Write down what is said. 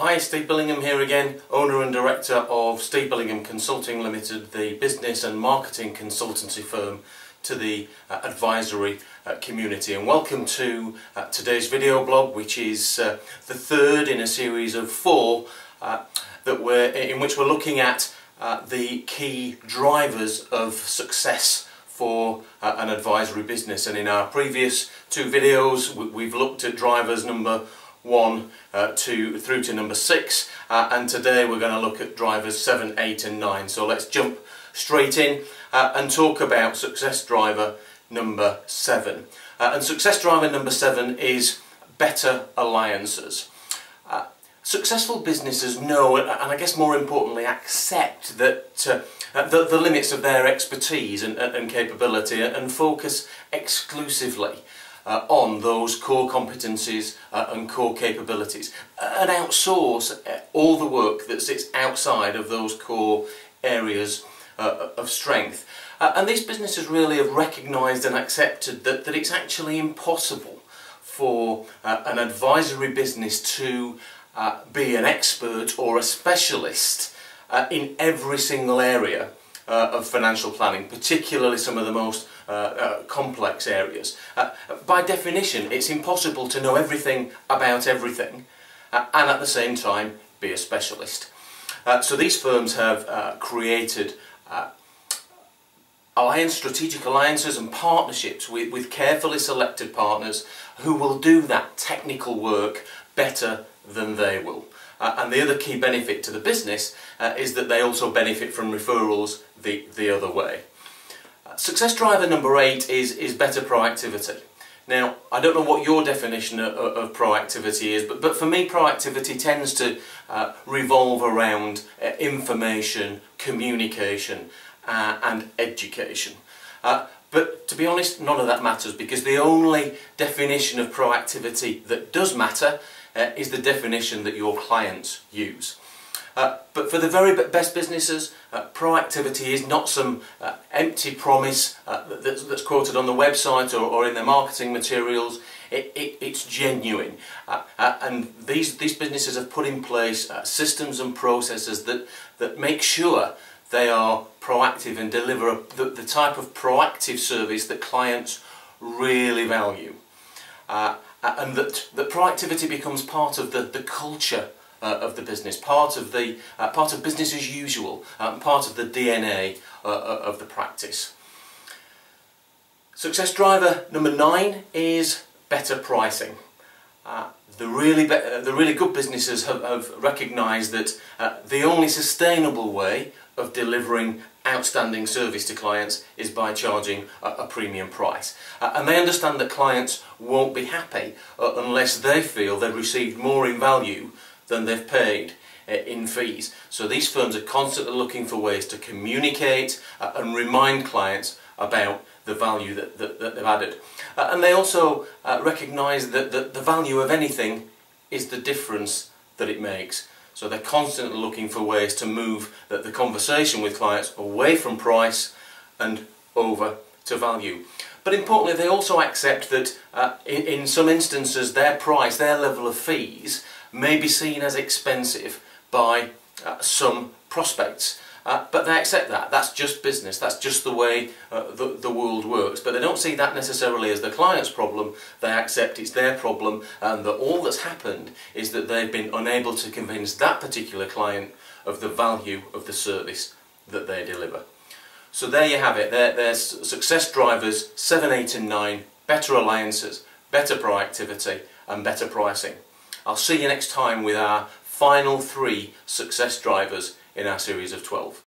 Hi, Steve Billingham here again, owner and director of Steve Billingham Consulting Limited, the business and marketing consultancy firm to the advisory community. And welcome to today's video blog, which is the third in a series of four in which we're looking at the key drivers of success for an advisory business. And in our previous two videos we've looked at drivers number 1 through to number 6, and today we're going to look at drivers 7, 8 and 9. So let's jump straight in and talk about success driver number 7. And success driver number 7 is better alliances. Successful businesses know, and I guess more importantly accept, that the limits of their expertise and capability, and focus exclusively on those core competencies and core capabilities, and outsource all the work that sits outside of those core areas of strength. And these businesses really have recognised and accepted that it's actually impossible for an advisory business to be an expert or a specialist in every single area of financial planning, particularly some of the most complex areas. By definition, it's impossible to know everything about everything and at the same time be a specialist. So these firms have created strategic alliances and partnerships with carefully selected partners who will do that technical work better than they will. And the other key benefit to the business is that they also benefit from referrals the other way. Success driver number 8 is better proactivity. Now, I don't know what your definition of proactivity is, but for me proactivity tends to revolve around information, communication and education. But to be honest, none of that matters, because the only definition of proactivity that does matter is the definition that your clients use. But for the very best businesses, proactivity is not some empty promise that's quoted on the website or in their marketing materials. It's genuine. And these businesses have put in place systems and processes that make sure they are proactive and deliver the type of proactive service that clients really value. And that proactivity becomes part of the culture of the business, part of business as usual, part of the DNA of the practice. Success driver number 9 is better pricing. The really good businesses have recognised that the only sustainable way of delivering outstanding service to clients is by charging a premium price. And they understand that clients won't be happy unless they feel they've received more in value than they've paid in fees. So these firms are constantly looking for ways to communicate and remind clients about the value that they've added. And they also recognise that the value of anything is the difference that it makes. So they're constantly looking for ways to move the conversation with clients away from price and over to value. But importantly, they also accept that in some instances their price, their level of fees, may be seen as expensive by some prospects. But they accept that. That's just business. That's just the way the world works. But they don't see that necessarily as the client's problem. They accept it's their problem, and that all that's happened is that they've been unable to convince that particular client of the value of the service that they deliver. So there you have it. There's success drivers 7, 8 and 9, better alliances, better proactivity and better pricing. I'll see you next time with our final 3 success drivers in our series of 12.